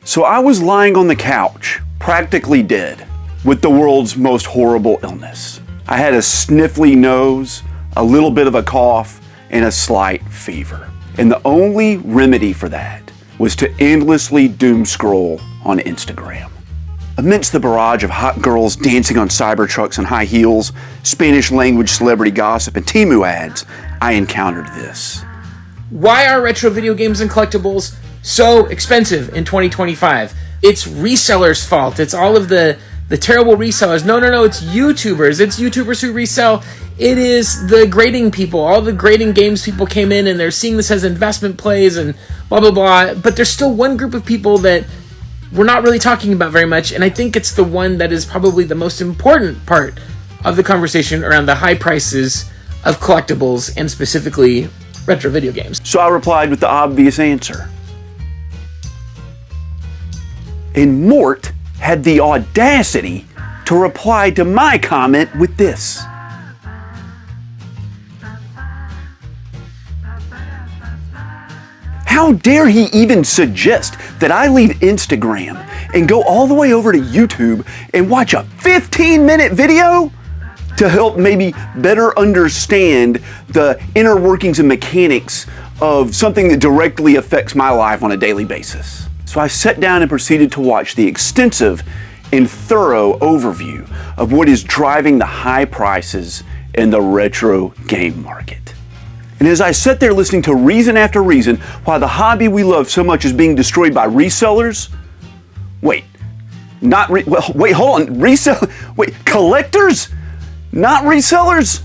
So I was lying on the couch, practically dead, with the world's most horrible illness. I had a sniffly nose, a little bit of a cough, and a slight fever. And the only remedy for that was to endlessly doom scroll on Instagram. Amidst the barrage of hot girls dancing on Cybertrucks and high heels, Spanish language celebrity gossip, and Temu ads, I encountered this. Why are retro video games and collectibles so expensive in 2025? It's resellers' fault. It's all of the terrible resellers. No, it's YouTubers. It's YouTubers who resell. It is the grading people. All the grading games people came in and they're seeing this as investment plays and blah, blah, blah. But there's still one group of people that we're not really talking about very much, and I think it's the one that is probably the most important part of the conversation around the high prices of collectibles and specifically retro video games. So I replied with the obvious answer. And Mort had the audacity to reply to my comment with this. How dare he even suggest that I leave Instagram and go all the way over to YouTube and watch a 15-minute video to help maybe better understand the inner workings and mechanics of something that directly affects my life on a daily basis. So I sat down and proceeded to watch the extensive and thorough overview of what is driving the high prices in the retro game market. And as I sat there listening to reason after reason why the hobby we love so much is being destroyed by resellers, collectors, not resellers?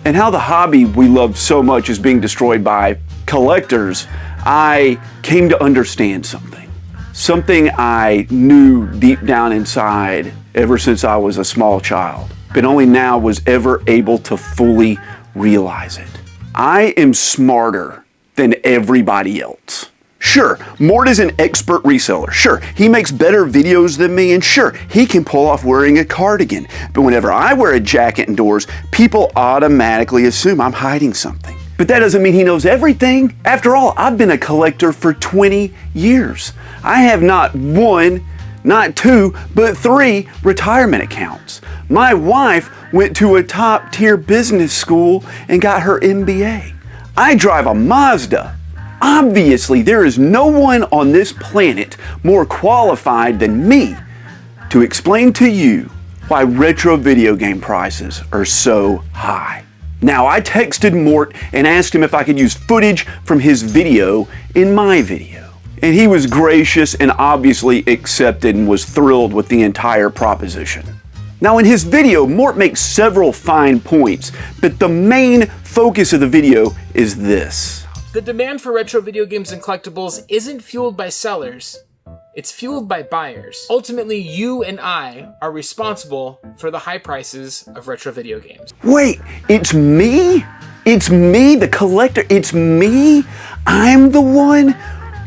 And how the hobby we love so much is being destroyed by collectors, I came to understand something. Something I knew deep down inside ever since I was a small child, but only now was ever able to fully realize it. I am smarter than everybody else. Sure, Mort is an expert reseller. Sure, he makes better videos than me, and sure, he can pull off wearing a cardigan. But whenever I wear a jacket indoors, people automatically assume I'm hiding something. But that doesn't mean he knows everything. After all, I've been a collector for 20 years. I have not one, not two, but 3 retirement accounts. My wife went to a top-tier business school and got her MBA. I drive a Mazda. Obviously, there is no one on this planet more qualified than me to explain to you why retro video game prices are so high. Now, I texted Mort and asked him if I could use footage from his video in my video. And he was gracious and obviously accepted and was thrilled with the entire proposition. Now, in his video, Mort makes several fine points, but the main focus of the video is this. The demand for retro video games and collectibles isn't fueled by sellers, it's fueled by buyers. Ultimately, you and I are responsible for the high prices of retro video games. Wait, it's me? It's me, the collector? It's me? I'm the one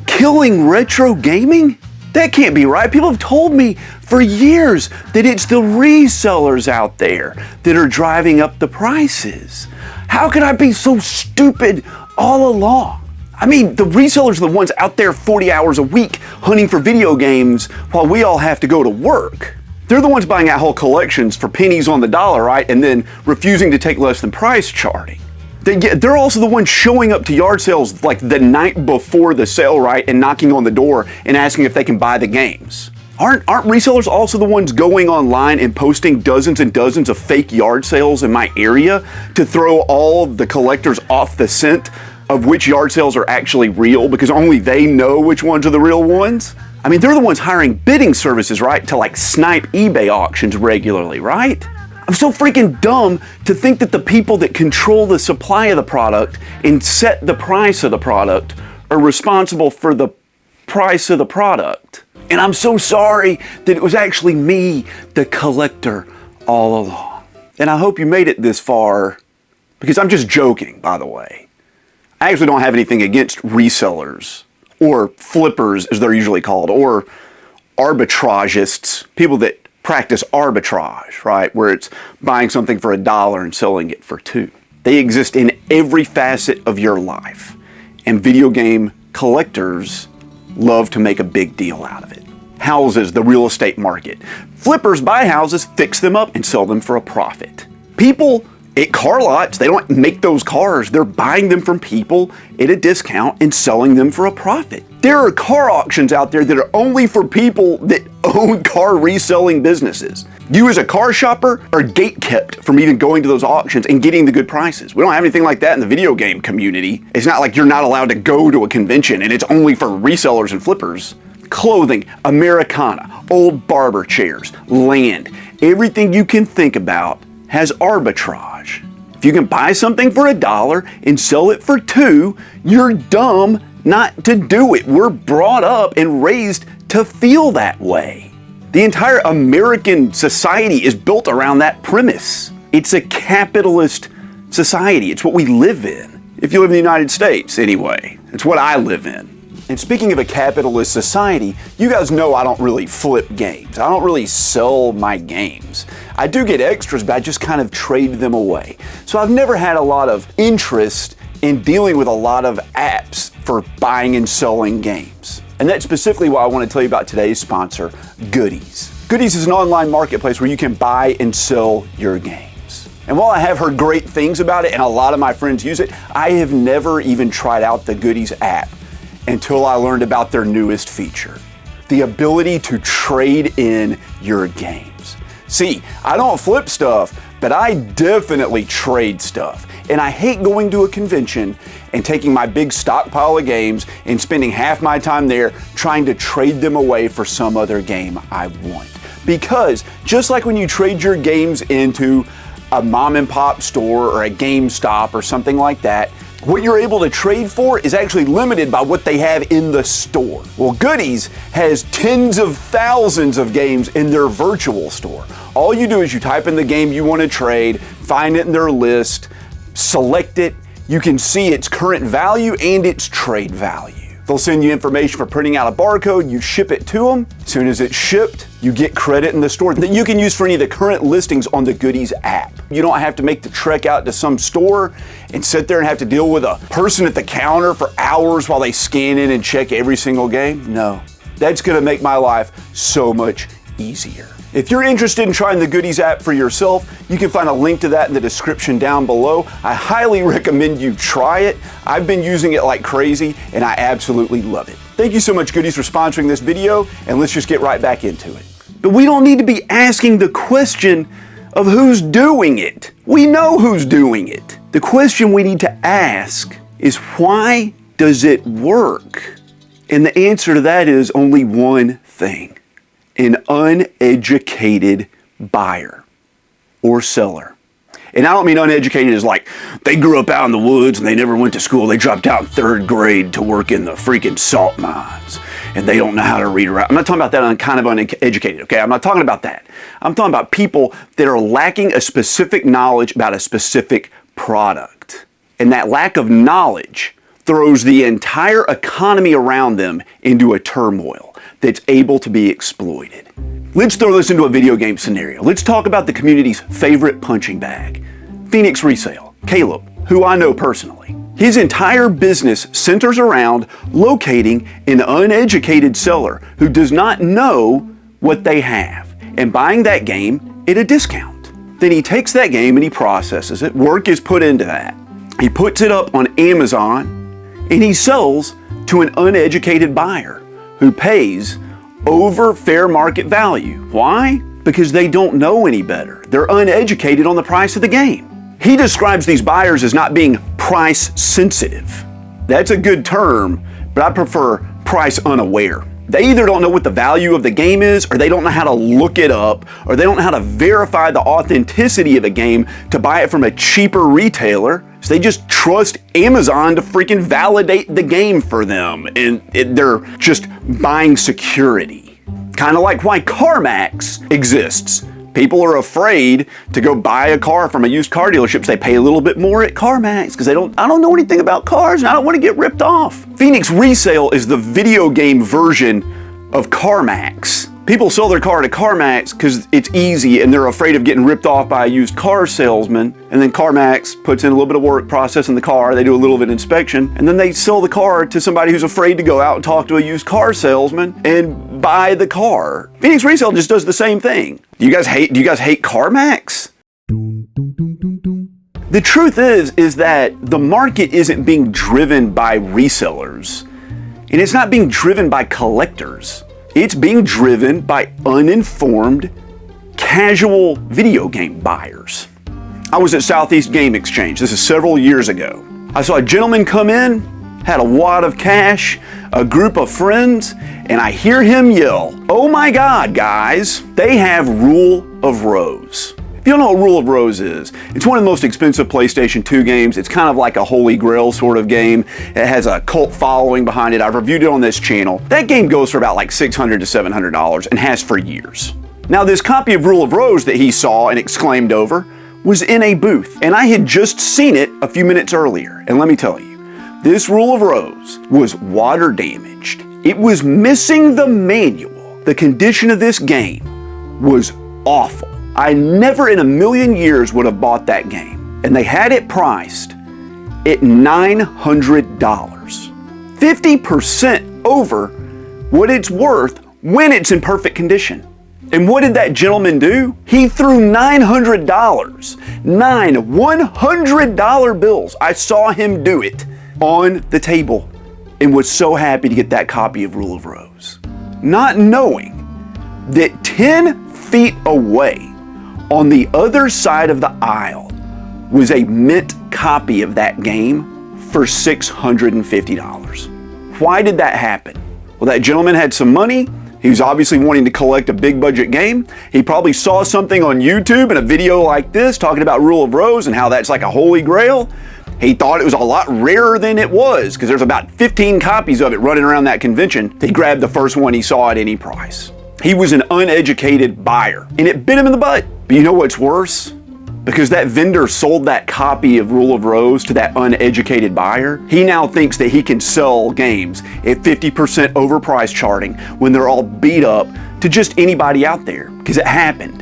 killing retro gaming? That can't be right. People have told me for years that it's the resellers out there that are driving up the prices. How could I be so stupid all along? I mean, the resellers are the ones out there 40 hours a week hunting for video games while we all have to go to work. They're the ones buying out whole collections for pennies on the dollar, right? And then refusing to take less than price charting. They're also the ones showing up to yard sales like the night before the sale, right? And knocking on the door and asking if they can buy the games. Aren't resellers also the ones going online and posting dozens and dozens of fake yard sales in my area to throw all the collectors off the scent of which yard sales are actually real because only they know which ones are the real ones? I mean, they're the ones hiring bidding services, right? To like snipe eBay auctions regularly, right? I'm so freaking dumb to think that the people that control the supply of the product and set the price of the product are responsible for the price of the product. And I'm so sorry that it was actually me, the collector, all along. And I hope you made it this far, because I'm just joking, by the way. I actually don't have anything against resellers, or flippers as they're usually called, or arbitragists, people that practice arbitrage, right? Where it's buying something for $1 and selling it for $2. They exist in every facet of your life. And video game collectors love to make a big deal out of it. Houses, the real estate market. Flippers buy houses, fix them up, and sell them for a profit. People at car lots, they don't make those cars. They're buying them from people at a discount and selling them for a profit. There are car auctions out there that are only for people that own car reselling businesses. You as a car shopper are gate-kept from even going to those auctions and getting the good prices. We don't have anything like that in the video game community. It's not like you're not allowed to go to a convention and it's only for resellers and flippers. Clothing, Americana, old barber chairs, land, everything you can think about has arbitrage. If you can buy something for $1 and sell it for $2, you're dumb not to do it. We're brought up and raised to feel that way. The entire American society is built around that premise. It's a capitalist society. It's what we live in. If you live in the United States, anyway. It's what I live in. And speaking of a capitalist society, you guys know I don't really flip games. I don't really sell my games. I do get extras, but I just kind of trade them away. So I've never had a lot of interest in dealing with a lot of apps for buying and selling games. And that's specifically why I want to tell you about today's sponsor, Goodiez. Goodiez is an online marketplace where you can buy and sell your games. And while I have heard great things about it and a lot of my friends use it, I have never even tried out the Goodiez app until I learned about their newest feature, the ability to trade in your games. See, I don't flip stuff, but I definitely trade stuff. And I hate going to a convention and taking my big stockpile of games and spending half my time there trying to trade them away for some other game I want. Because just like when you trade your games into a mom and pop store or a GameStop or something like that, what you're able to trade for is actually limited by what they have in the store. Well, Goodiez has tens of thousands of games in their virtual store. All you do is you type in the game you want to trade, find it in their list, select it. You can see its current value and its trade value. They'll send you information for printing out a barcode, you ship it to them. As soon as it's shipped, you get credit in the store that you can use for any of the current listings on the Goodiez app. You don't have to make the trek out to some store and sit there and have to deal with a person at the counter for hours while they scan in and check every single game. No, that's gonna make my life so much easier. If you're interested in trying the Goodiez app for yourself, you can find a link to that in the description down below. I highly recommend you try it. I've been using it like crazy and I absolutely love it. Thank you so much, Goodiez, for sponsoring this video, and let's just get right back into it. But we don't need to be asking the question of who's doing it. We know who's doing it. The question we need to ask is, why does it work? And the answer to that is only one thing: an uneducated buyer or seller. And I don't mean uneducated as like they grew up out in the woods and they never went to school. They dropped out in 3rd grade to work in the freaking salt mines and they don't know how to read or write. I'm not talking about that kind of uneducated, okay? I'm not talking about that. I'm talking about people that are lacking a specific knowledge about a specific product. And that lack of knowledge throws the entire economy around them into a turmoil that's able to be exploited. Let's throw this into a video game scenario. Let's talk about the community's favorite punching bag, Phoenix Resale, Caleb, who I know personally. His entire business centers around locating an uneducated seller who does not know what they have and buying that game at a discount. Then he takes that game and he processes it. Work is put into that. He puts it up on Amazon and he sells to an uneducated buyer who pays over fair market value. Why? Because they don't know any better. They're uneducated on the price of the game. He describes these buyers as not being price sensitive. That's a good term, but I prefer price unaware. They either don't know what the value of the game is, or they don't know how to look it up, or they don't know how to verify the authenticity of a game to buy it from a cheaper retailer. So they just trust Amazon to freaking validate the game for them, and they're just buying security. Kind of like why CarMax exists. People are afraid to go buy a car from a used car dealership, so they pay a little bit more at CarMax because I don't know anything about cars and I don't want to get ripped off. Phoenix Resale is the video game version of CarMax. People sell their car to CarMax because it's easy and they're afraid of getting ripped off by a used car salesman. And then CarMax puts in a little bit of work processing the car. They do a little bit of inspection. And then they sell the car to somebody who's afraid to go out and talk to a used car salesman and buy the car. Phoenix Resale just does the same thing. Do you guys hate CarMax? The truth is that the market isn't being driven by resellers. And it's not being driven by collectors. It's being driven by uninformed, casual video game buyers. I was at Southeast Game Exchange. This is several years ago. I saw a gentleman come in, had a wad of cash, a group of friends, and I hear him yell, "Oh my God, guys, they have Rule of Rose." If you don't know what Rule of Rose is, it's one of the most expensive PlayStation 2 games. It's kind of like a holy grail sort of game. It has a cult following behind it. I've reviewed it on this channel. That game goes for about like $600 to $700 and has for years. Now this copy of Rule of Rose that he saw and exclaimed over was in a booth, and I had just seen it a few minutes earlier. And let me tell you, this Rule of Rose was water damaged. It was missing the manual. The condition of this game was awful. I never in a million years would have bought that game. And they had it priced at $900. 50% over what it's worth when it's in perfect condition. And what did that gentleman do? He threw $900, 9 $100 bills. I saw him do it on the table and was so happy to get that copy of Rule of Rose. Not knowing that 10 feet away, on the other side of the aisle, was a mint copy of that game for $650. Why did that happen? Well, that gentleman had some money. He was obviously wanting to collect a big budget game. He probably saw something on YouTube in a video like this talking about Rule of Rose and how that's like a holy grail. He thought it was a lot rarer than it was because there's about 15 copies of it running around that convention. He grabbed the first one he saw at any price. He was an uneducated buyer and it bit him in the butt. But you know what's worse? Because that vendor sold that copy of Rule of Rose to that uneducated buyer, he now thinks that he can sell games at 50% overpriced charting when they're all beat up to just anybody out there, because it happened.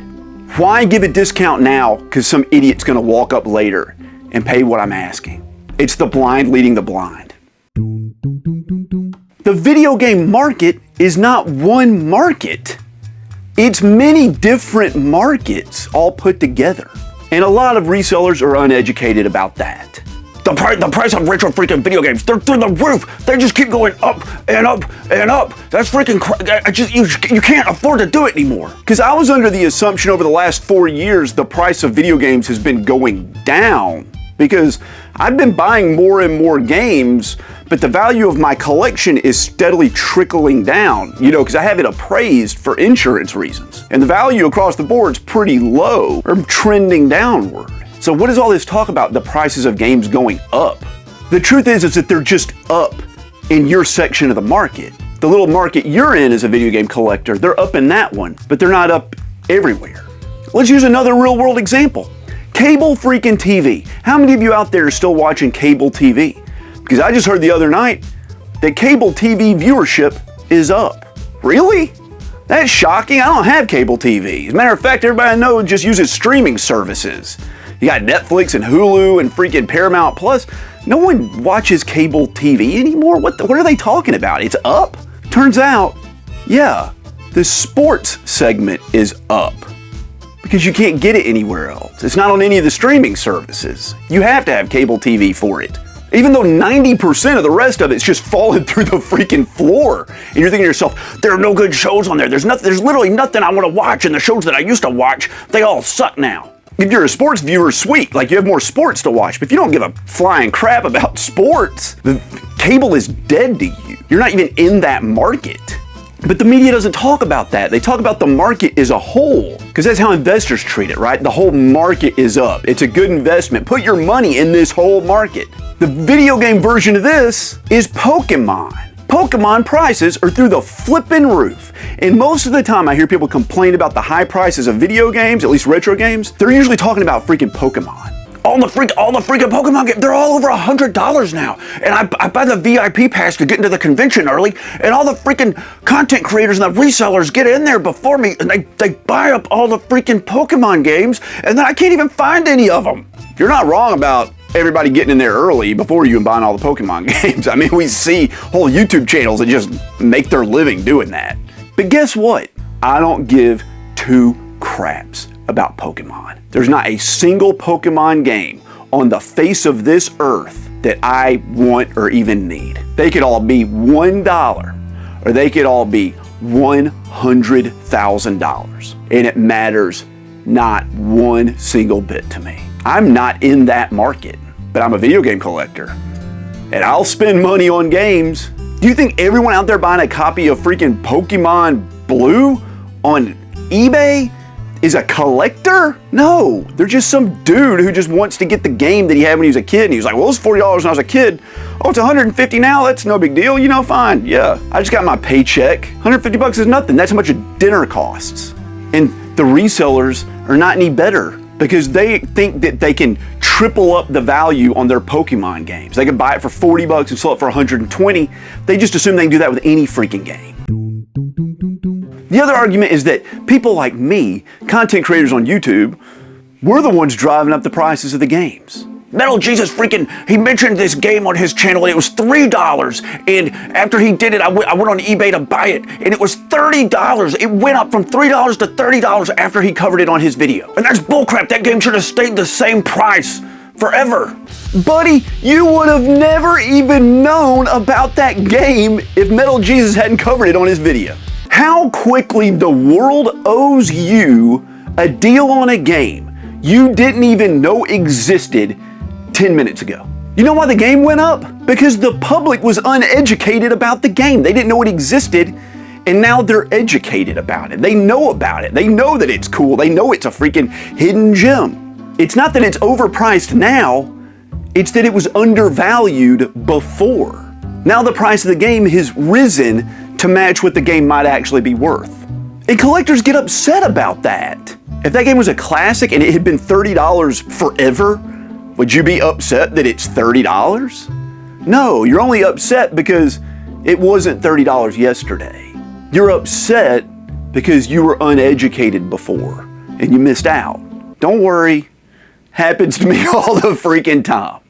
Why give a discount now because some idiot's gonna walk up later and pay what I'm asking? It's the blind leading the blind. The video game market is not one market. It's many different markets all put together. And a lot of resellers are uneducated about that. The price of retro freaking video games, they're through the roof. They just keep going up and up and up. That's freaking you can't afford to do it anymore. Because I was under the assumption over the last 4 years the price of video games has been going down. Because I've been buying more and more games, but the value of my collection is steadily trickling down, because I have it appraised for insurance reasons. And the value across the board is pretty low, or trending downward. So what is all this talk about the prices of games going up? The truth is that they're just up in your section of the market. The little market you're in as a video game collector, they're up in that one, but they're not up everywhere. Let's use another real world example. Cable freaking TV. How many of you out there are still watching cable TV? Because I just heard the other night that cable TV viewership is up. Really? That's shocking. I don't have cable TV. As a matter of fact, everybody I know just uses streaming services. You got Netflix and Hulu and freaking Paramount Plus. No one watches cable TV anymore. What are they talking about? It's up? Turns out, yeah, the sports segment is up. Because you can't get it anywhere else. It's not on any of the streaming services. You have to have cable TV for it. Even though 90% of the rest of it's just falling through the freaking floor. And you're thinking to yourself, there are no good shows on there. There's literally nothing I want to watch, and the shows that I used to watch, they all suck now. If you're a sports viewer, sweet, like you have more sports to watch. But if you don't give a flying crap about sports, the cable is dead to you. You're not even in that market. But the media doesn't talk about that. They talk about the market as a whole, because that's how investors treat it, right? The whole market is up. It's a good investment. Put your money in this whole market. The video game version of this is Pokemon. Pokemon prices are through the flippin' roof. And most of the time I hear people complain about the high prices of video games, at least retro games, they're usually talking about freaking Pokemon. all the freaking Pokemon games, they're all over $100 now. And I buy the VIP pass to get into the convention early, and all the freaking content creators and the resellers get in there before me, and they buy up all the freaking Pokemon games, and then I can't even find any of them. You're not wrong about everybody getting in there early before you and buying all the Pokemon games. I mean, we see whole YouTube channels that just make their living doing that. But guess what? I don't give two craps about Pokemon. There's not a single Pokemon game on the face of this earth that I want or even need. They could all be $1 or they could all be $100,000, and it matters not one single bit to me. I'm not in that market, but I'm a video game collector and I'll spend money on games. Do you think everyone out there buying a copy of freaking Pokemon Blue on eBay is a collector? No, they're just some dude who just wants to get the game that he had when he was a kid, and he was like, well, it was $40 when I was a kid. Oh, it's $150 now? That's no big deal. You know, fine. Yeah, I just got my paycheck. $150 is nothing. That's how much a dinner costs. And the resellers are not any better because they think that they can triple up the value on their Pokemon games. They can buy it for $40 and sell it for $120. They just assume they can do that with any freaking game. The other argument is that people like me, content creators on YouTube, we're the ones driving up the prices of the games. Metal Jesus freaking, he mentioned this game on his channel and it was $3. And after he did it, I went on eBay to buy it and it was $30. It went up from $3 to $30 after he covered it on his video. And that's bullcrap. That game should have stayed the same price forever. Buddy, you would have never even known about that game if Metal Jesus hadn't covered it on his video. How quickly the world owes you a deal on a game you didn't even know existed 10 minutes ago. You know why the game went up? Because the public was uneducated about the game. They didn't know it existed, and now they're educated about it. They know about it. They know that it's cool. They know it's a freaking hidden gem. It's not that it's overpriced now, it's that it was undervalued before. Now the price of the game has risen to match what the game might actually be worth. And collectors get upset about that. If that game was a classic and it had been $30 forever, would you be upset that it's $30? No, you're only upset because it wasn't $30 yesterday. You're upset because you were uneducated before and you missed out. Don't worry, happens to me all the freaking time.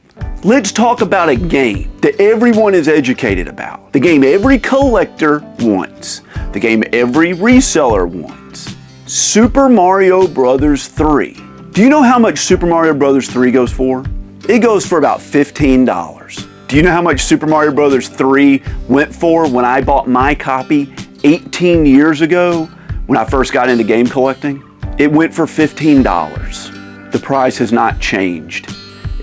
Let's talk about a game that everyone is educated about. The game every collector wants. The game every reseller wants. Super Mario Bros. 3. Do you know how much Super Mario Bros. 3 goes for? It goes for about $15. Do you know how much Super Mario Bros. 3 went for when I bought my copy 18 years ago when I first got into game collecting? It went for $15. The price has not changed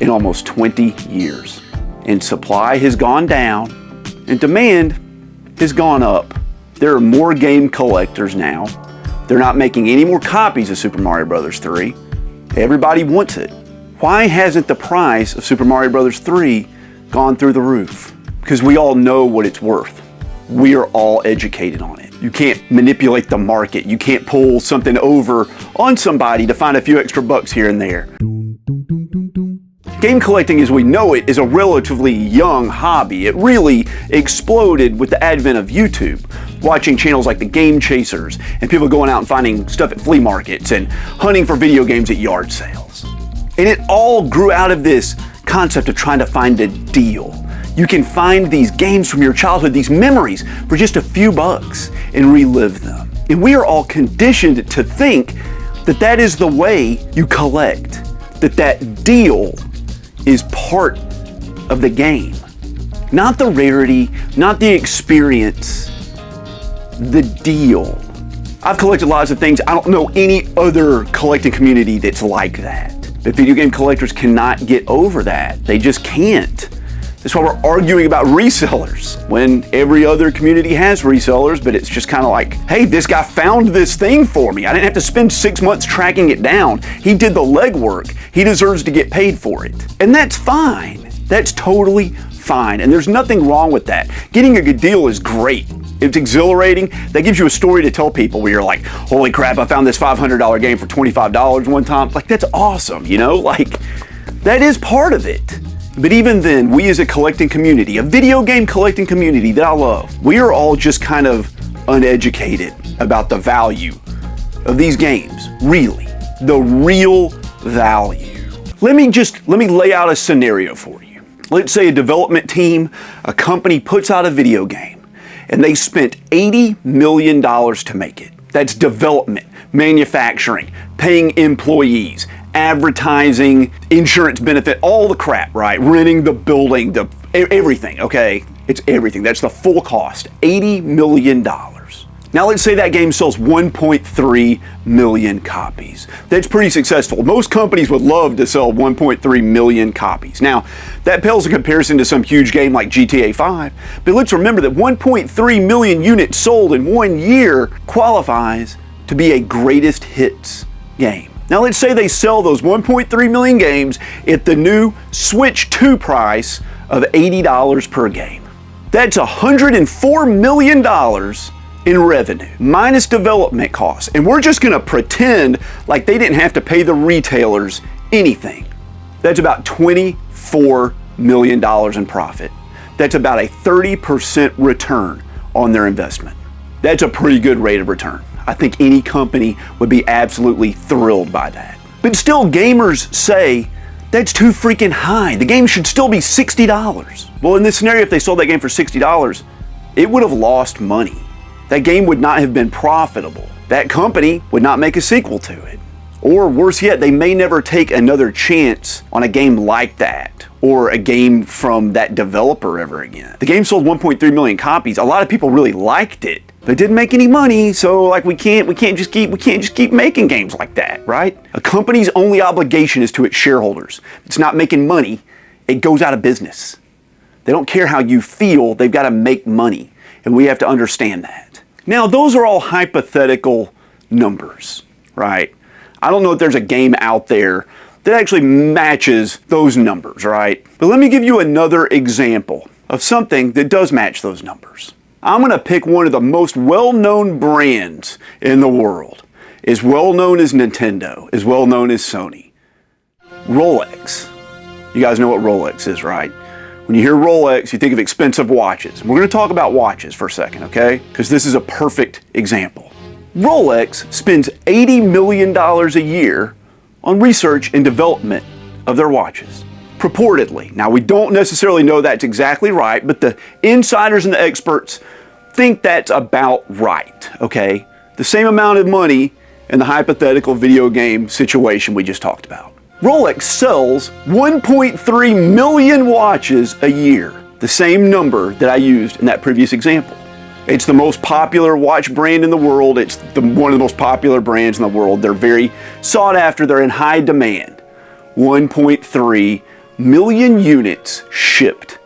in almost 20 years. And supply has gone down and demand has gone up. There are more game collectors now. They're not making any more copies of Super Mario Bros. 3. Everybody wants it. Why hasn't the price of Super Mario Bros. 3 gone through the roof? Because we all know what it's worth. We are all educated on it. You can't manipulate the market. You can't pull something over on somebody to find a few extra bucks here and there. Game collecting as we know it is a relatively young hobby. It really exploded with the advent of YouTube. Watching channels like the Game Chasers and people going out and finding stuff at flea markets and hunting for video games at yard sales. And it all grew out of this concept of trying to find a deal. You can find these games from your childhood, these memories, for just a few bucks and relive them. And we are all conditioned to think that that is the way you collect, that deal is part of the game. Not the rarity, not the experience, the deal. I've collected lots of things. I don't know any other collecting community that's like that. But video game collectors cannot get over that. They just can't. That's why we're arguing about resellers when every other community has resellers, but it's just kind of like, hey, this guy found this thing for me. I didn't have to spend 6 months tracking it down. He did the legwork. He deserves to get paid for it. And that's fine. That's totally fine. And there's nothing wrong with that. Getting a good deal is great. It's exhilarating. That gives you a story to tell people where you're like, holy crap, I found this $500 game for $25 one time. Like, that's awesome, you know? Like, That is part of it. But even then, we as a collecting community, a video game collecting community that I love, we are all just kind of uneducated about the value of these games. Really, the real value. Let me lay out a scenario for you. Let's say a development team, a company puts out a video game and they spent $80 million to make it. That's development, manufacturing, paying employees, advertising, insurance benefit, all the crap, right? Renting the building, everything, okay? It's everything. That's the full cost, $80 million. Now let's say that game sells 1.3 million copies. That's pretty successful. Most companies would love to sell 1.3 million copies. Now, that pales in comparison to some huge game like GTA 5, but let's remember that 1.3 million units sold in 1 year qualifies to be a greatest hits game. Now let's say they sell those 1.3 million games at the new Switch 2 price of $80 per game. That's $104 million in revenue, minus development costs. And we're just gonna pretend like they didn't have to pay the retailers anything. That's about $24 million in profit. That's about a 30% return on their investment. That's a pretty good rate of return. I think any company would be absolutely thrilled by that. But still, gamers say that's too freaking high. The game should still be $60. Well, in this scenario, if they sold that game for $60, it would have lost money. That game would not have been profitable. That company would not make a sequel to it. Or worse yet, they may never take another chance on a game like that, or a game from that developer ever again. The game sold 1.3 million copies. A lot of people really liked it, but it didn't make any money, so like we can't just keep making games like that, right? A company's only obligation is to its shareholders. If it's not making money, it goes out of business. They don't care how you feel, they've got to make money, and we have to understand that. Now, those are all hypothetical numbers, right? I don't know if there's a game out there that actually matches those numbers, right? But let me give you another example of something that does match those numbers. I'm gonna pick one of the most well-known brands in the world. As well known as Nintendo, as well known as Sony. Rolex. You guys know what Rolex is, right? When you hear Rolex, you think of expensive watches. We're gonna talk about watches for a second, okay? Because this is a perfect example. Rolex spends $80 million a year on research and development of their watches. Purportedly. Now, we don't necessarily know that's exactly right, but the insiders and the experts think that's about right, okay? The same amount of money in the hypothetical video game situation we just talked about. Rolex sells 1.3 million watches a year, the same number that I used in that previous example. It's the most popular watch brand in the world. It's one of the most popular brands in the world. They're very sought after. They're in high demand. 1.3 million units shipped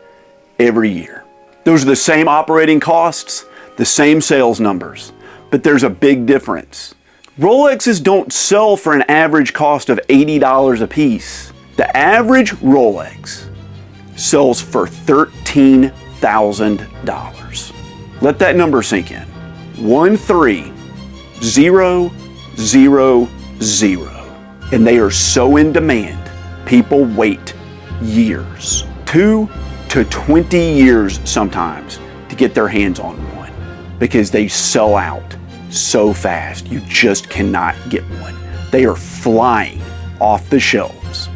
every year. Those are the same operating costs, the same sales numbers, but there's a big difference. Rolexes don't sell for an average cost of $80 a piece. The average Rolex sells for $13,000. Let that number sink in. 13000. And they are so in demand, people wait years. 2 to 20 years sometimes to get their hands on one because they sell out so fast. You just cannot get one. They are flying off the shelves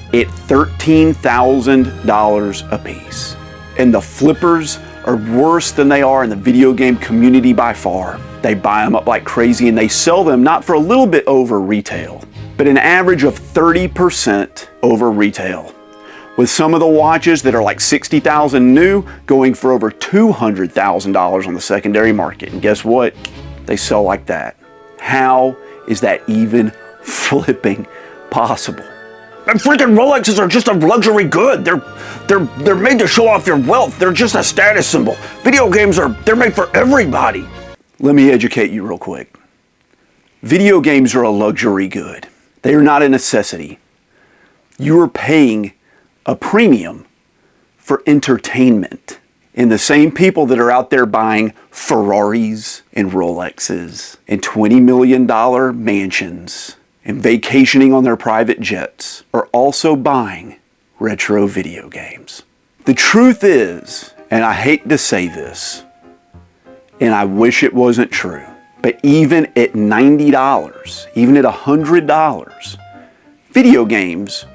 at $13,000 a piece. And the flippers are worse than they are in the video game community by far. They buy them up like crazy and they sell them not for a little bit over retail, but an average of 30% over retail. With some of the watches that are like $60,000 new going for over $200,000 on the secondary market. And guess what? They sell like that. How is that even flipping possible? And freaking Rolexes are just a luxury good. They're made to show off your wealth. They're just a status symbol. Video games they're made for everybody. Let me educate you real quick. Video games are a luxury good. They are not a necessity. You are paying a premium for entertainment. And the same people that are out there buying Ferraris and Rolexes and $20 million mansions and vacationing on their private jets are also buying retro video games. The truth is, and I hate to say this, and I wish it wasn't true, but even at $90, even at $100, video games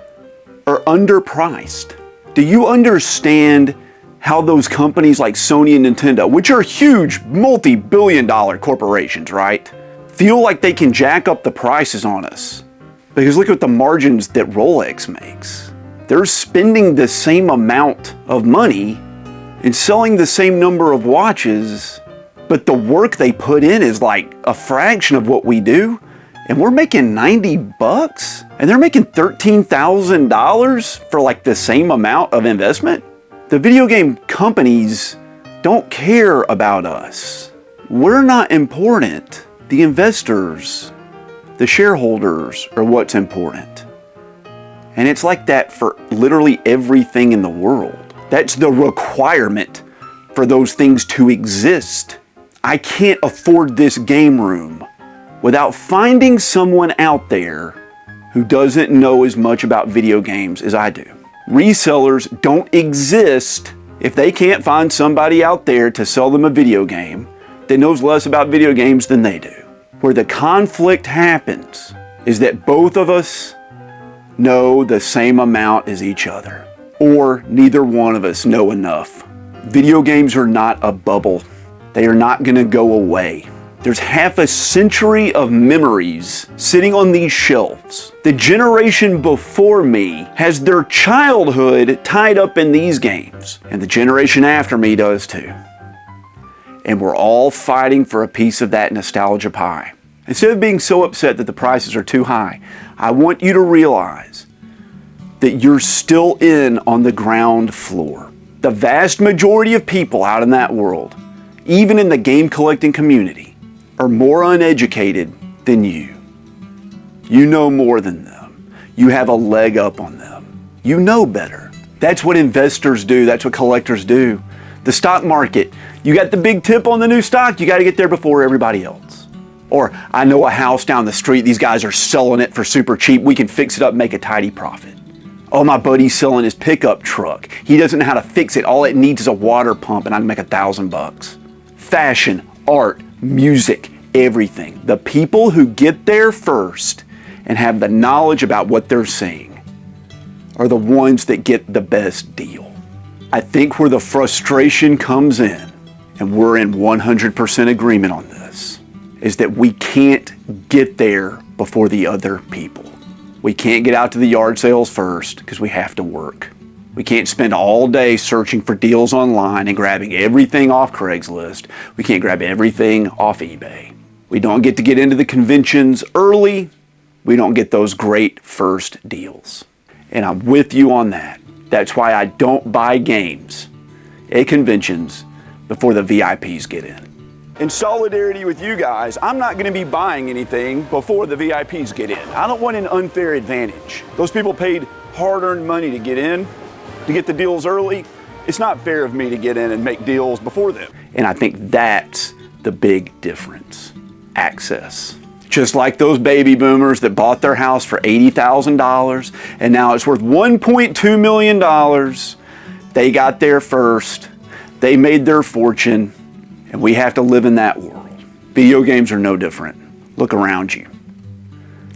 are underpriced. Do you understand how those companies like Sony and Nintendo, which are huge multi-billion-dollar corporations, right, feel like they can jack up the prices on us? Because look at the margins that Rolex makes. They're spending the same amount of money and selling the same number of watches, but the work they put in is like a fraction of what we do. And we're making $90 and they're making $13,000 for like the same amount of investment. The video game companies don't care about us. We're not important. The investors, the shareholders are what's important. And it's like that for literally everything in the world. That's the requirement for those things to exist. I can't afford this game room without finding someone out there who doesn't know as much about video games as I do. Resellers don't exist if they can't find somebody out there to sell them a video game that knows less about video games than they do. Where the conflict happens is that both of us know the same amount as each other, or neither one of us know enough. Video games are not a bubble. They are not going to go away. There's half a century of memories sitting on these shelves. The generation before me has their childhood tied up in these games, and the generation after me does too. And we're all fighting for a piece of that nostalgia pie. Instead of being so upset that the prices are too high, I want you to realize that you're still in on the ground floor. The vast majority of people out in that world, even in the game collecting community, are more uneducated than you. You know more than them. You have a leg up on them. You know better. That's what investors do. That's what collectors do. The stock market, you got the big tip on the new stock, you got to get there before everybody else. Or, I know a house down the street, these guys are selling it for super cheap, we can fix it up and make a tidy profit. Oh, my buddy's selling his pickup truck. He doesn't know how to fix it. All it needs is a water pump and I can make $1,000. Fashion, art, music, everything. The people who get there first and have the knowledge about what they're seeing are the ones that get the best deal. I think where the frustration comes in, and we're in 100% agreement on this, is that we can't get there before the other people. We can't get out to the yard sales first because we have to work. We can't spend all day searching for deals online and grabbing everything off Craigslist. We can't grab everything off eBay. We don't get to get into the conventions early. We don't get those great first deals. And I'm with you on that. That's why I don't buy games at conventions before the VIPs get in. In solidarity with you guys, I'm not going to be buying anything before the VIPs get in. I don't want an unfair advantage. Those people paid hard-earned money to get in, to get the deals early. It's not fair of me to get in and make deals before them. And I think that's the big difference. Access. Just like those baby boomers that bought their house for $80,000 and now it's worth $1.2 million. They got there first. They made their fortune. And we have to live in that world. Video games are no different. Look around you.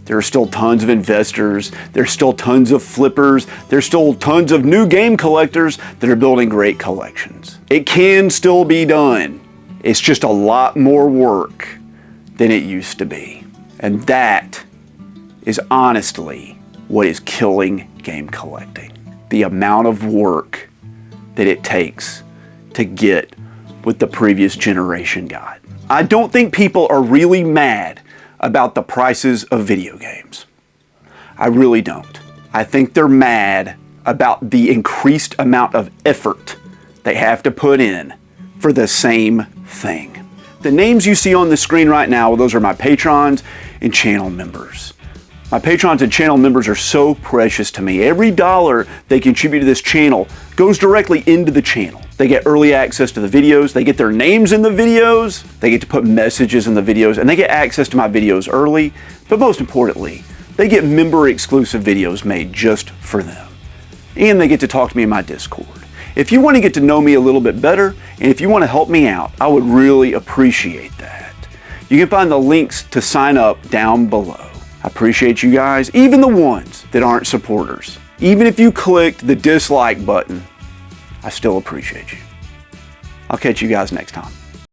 There are still tons of investors. There's still tons of flippers. There's still tons of new game collectors that are building great collections. It can still be done. It's just a lot more work than it used to be. And that is honestly what is killing game collecting. The amount of work that it takes to get what the previous generation got. I don't think people are really mad about the prices of video games. I really don't. I think they're mad about the increased amount of effort they have to put in for the same thing. The names you see on the screen right now, well, those are my patrons and channel members. My patrons and channel members are so precious to me. Every dollar they contribute to this channel goes directly into the channel. They get early access to the videos, they get their names in the videos, they get to put messages in the videos, and they get access to my videos early. But most importantly, They get member-exclusive videos made just for them. And they get to talk to me in my Discord. If you want to get to know me a little bit better, and if you want to help me out, I would really appreciate that. You can find the links to sign up down below. I appreciate you guys, even the ones that aren't supporters. Even if you clicked the dislike button, I still appreciate you. I'll catch you guys next time.